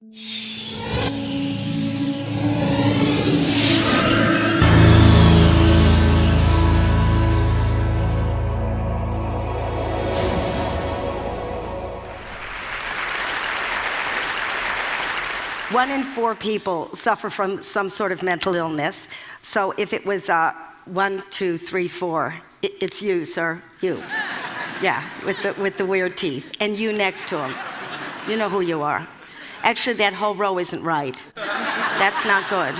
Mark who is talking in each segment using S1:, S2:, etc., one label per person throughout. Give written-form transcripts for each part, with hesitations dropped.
S1: One in 4 people suffer from some sort of mental illness. So if it was 1, 2, 3, 4, it's you, sir, you. Yeah, with the weird teeth. And you next to him. You know who you are. Actually, that whole row isn't right. That's not good.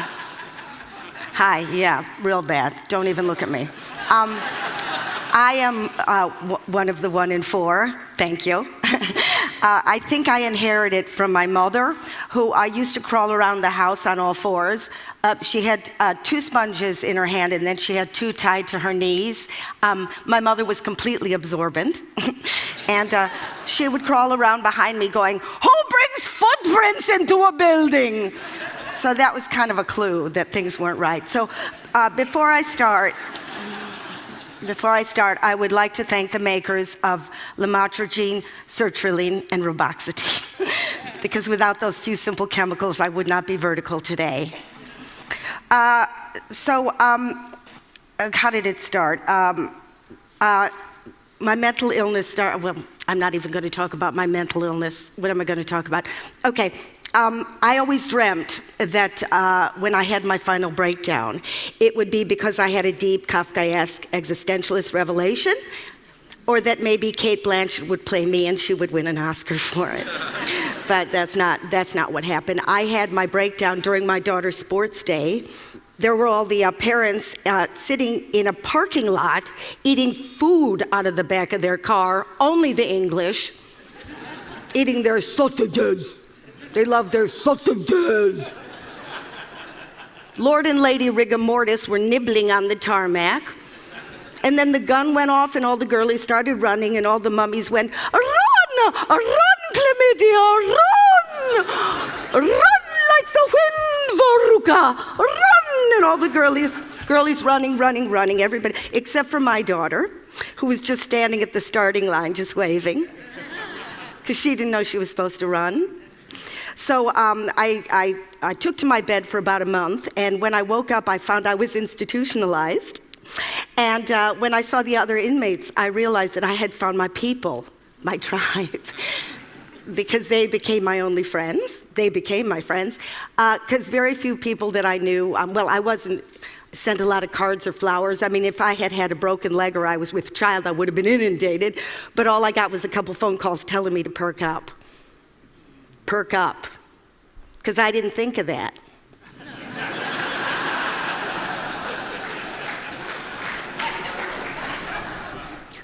S1: Hi, yeah, real bad. Don't even look at me. I am one of the 1 in 4. Thank you. I think I inherited from my mother, who I used to crawl around the house on all 4s. She had 2 sponges in her hand, and then she had 2 tied to her knees. My mother was completely absorbent. And she would crawl around behind me going, "Who brings footprints into a building?" So that was kind of a clue that things weren't right. So before I start, I would like to thank the makers of lamotrigine, sertraline, and reboxetine. Because without those 2 simple chemicals, I would not be vertical today. How did it start? My mental illness started, well, I'm not even going to talk about my mental illness. What am I going to talk about? Okay. I always dreamt that when I had my final breakdown, it would be because I had a deep Kafkaesque existentialist revelation, or that maybe Cate Blanchett would play me and she would win an Oscar for it. But that's not what happened. I had my breakdown during my daughter's sports day. There were all the parents sitting in a parking lot eating food out of the back of their car, only the English, eating their sausages. They love their sausages. Lord and Lady Rigor Mortis were nibbling on the tarmac. And then the gun went off and all the girlies started running and all the mummies went, "Run! Run, Chlamydia, run! Run like the wind, Veruca! Run!" And all the girlies running, everybody, except for my daughter, who was just standing at the starting line, just waving, because she didn't know she was supposed to run. So I took to my bed for about a month, and when I woke up, I found I was institutionalized. And when I saw the other inmates, I realized that I had found my people, my tribe, because they became my only friends. They became my friends, because very few people that I knew, I wasn't sent a lot of cards or flowers. I mean, if I had had a broken leg or I was with child, I would have been inundated, but all I got was a couple phone calls telling me to perk up. Perk up, because I didn't think of that.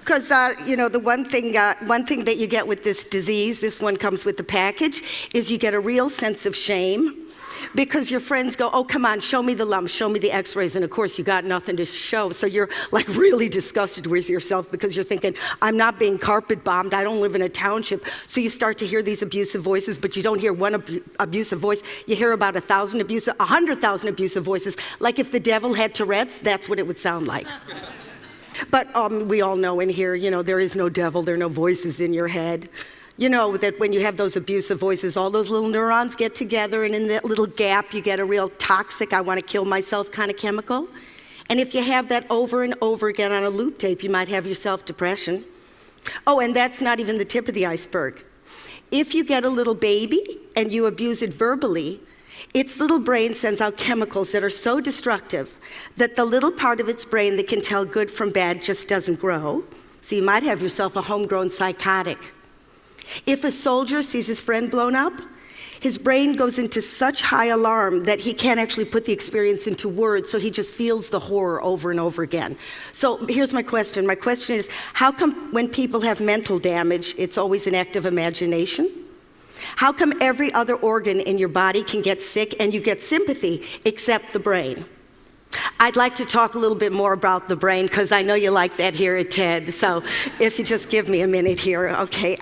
S1: Because, the one thing that you get with this disease, this one comes with the package, is you get a real sense of shame. Because your friends go, "Oh, come on, show me the lumps, show me the x-rays," and of course you got nothing to show, so you're like really disgusted with yourself because you're thinking, "I'm not being carpet bombed, I don't live in a township." So you start to hear these abusive voices, but you don't hear one abusive voice, you hear about 100,000 abusive voices. Like if the devil had Tourette's, that's what it would sound like. But we all know in here, there is no devil, there are no voices in your head. You know that when you have those abusive voices, all those little neurons get together, and in that little gap, you get a real toxic, I want to kill myself kind of chemical. And if you have that over and over again on a loop tape, you might have yourself depression. Oh, and that's not even the tip of the iceberg. If you get a little baby and you abuse it verbally, its little brain sends out chemicals that are so destructive that the little part of its brain that can tell good from bad just doesn't grow. So you might have yourself a homegrown psychotic. If a soldier sees his friend blown up, his brain goes into such high alarm that he can't actually put the experience into words, so he just feels the horror over and over again. So here's my question. My question is, how come when people have mental damage, it's always an act of imagination? How come every other organ in your body can get sick and you get sympathy except the brain? I'd like to talk a little bit more about the brain because I know you like that here at TED. So if you just give me a minute here, okay.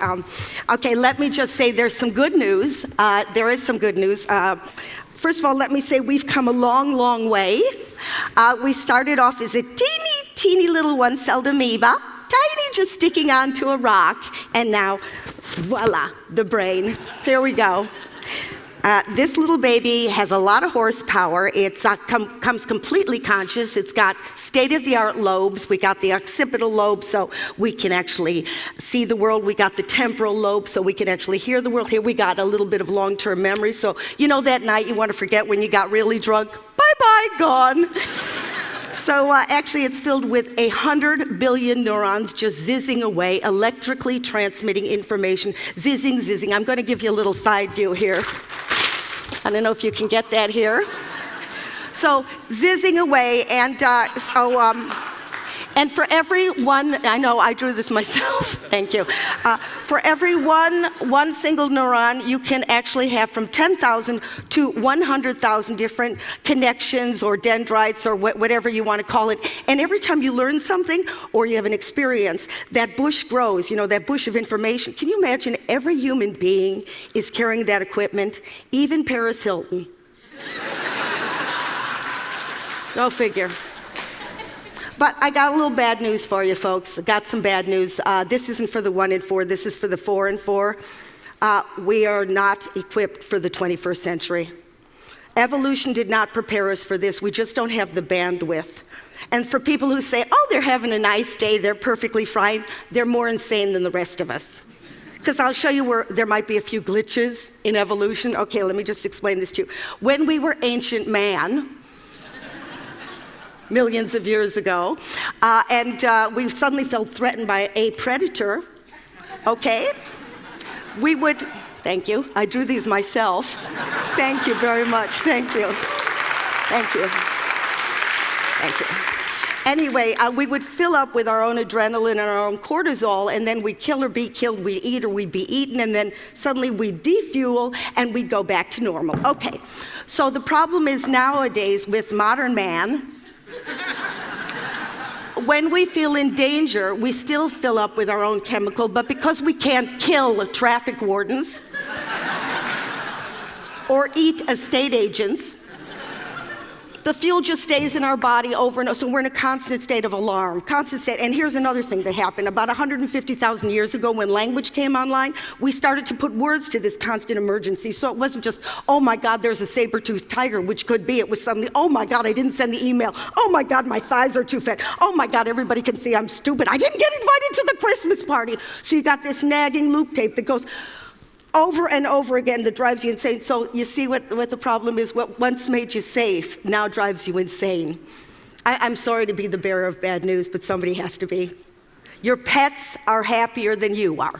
S1: Okay, let me just say there's some good news. There is some good news. First of all, let me say we've come a long, long way. We started off as a teeny, teeny little one-celled amoeba, tiny, just sticking onto a rock, and now, voila, the brain. Here we go. This little baby has a lot of horsepower. It comes completely conscious. It's got state-of-the-art lobes. We got the occipital lobe, so we can actually see the world. We got the temporal lobe, so we can actually hear the world. Here we got a little bit of long-term memory. So you know that night you want to forget when you got really drunk? Bye-bye, gone. So actually it's filled with 100 billion neurons just zizzing away, electrically transmitting information, zizzing, zizzing. I'm going to give you a little side view here. I don't know if you can get that here. So zizzing away, and and for every one, I know I drew this myself, thank you. For every one single neuron, you can actually have from 10,000 to 100,000 different connections or dendrites or whatever you want to call it. And every time you learn something or you have an experience, that bush grows, that bush of information. Can you imagine every human being is carrying that equipment, even Paris Hilton? Go figure. But I got a little bad news for you, folks. I got some bad news. This isn't for the 1 in 4, this is for the 4 in 4. We are not equipped for the 21st century. Evolution did not prepare us for this. We just don't have the bandwidth. And for people who say, oh, they're having a nice day, they're perfectly fine, they're more insane than the rest of us. Because I'll show you where there might be a few glitches in evolution. Okay, let me just explain this to you. When we were ancient man, millions of years ago, and we suddenly felt threatened by a predator, okay? We would, thank you, I drew these myself. Thank you very much, thank you. Thank you. Thank you. Anyway, we would fill up with our own adrenaline and our own cortisol, and then we'd kill or be killed, we'd eat or we'd be eaten, and then suddenly we'd defuel and we'd go back to normal. Okay, so the problem is nowadays with modern man, when we feel in danger, we still fill up with our own chemical, but because we can't kill traffic wardens or eat estate agents, the fuel just stays in our body over and over. So we're in a constant state of alarm, constant state. And here's another thing that happened. About 150,000 years ago, when language came online, we started to put words to this constant emergency. So it wasn't just, oh my God, there's a saber-toothed tiger, which could be. It was suddenly, oh my God, I didn't send the email. Oh my God, my thighs are too fat. Oh my God, everybody can see I'm stupid. I didn't get invited to the Christmas party. So you got this nagging loop tape that goes over and over again that drives you insane. So you see what the problem is? What once made you safe now drives you insane. I'm sorry to be the bearer of bad news, but somebody has to be. Your pets are happier than you are.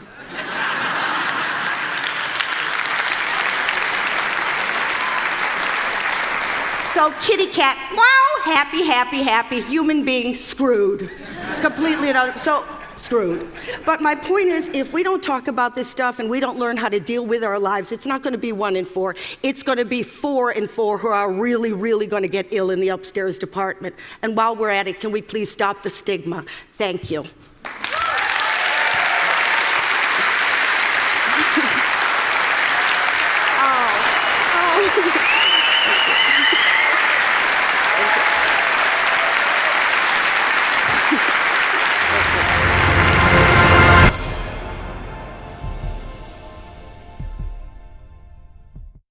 S1: So kitty cat, wow, happy, happy, happy. Human being, screwed. Completely and utterly. So screwed. But my point is, if we don't talk about this stuff and we don't learn how to deal with our lives, it's not going to be 1 in 4. It's going to be 4 in 4 who are really, really going to get ill in the upstairs department. And while we're at it, can we please stop the stigma? Thank you.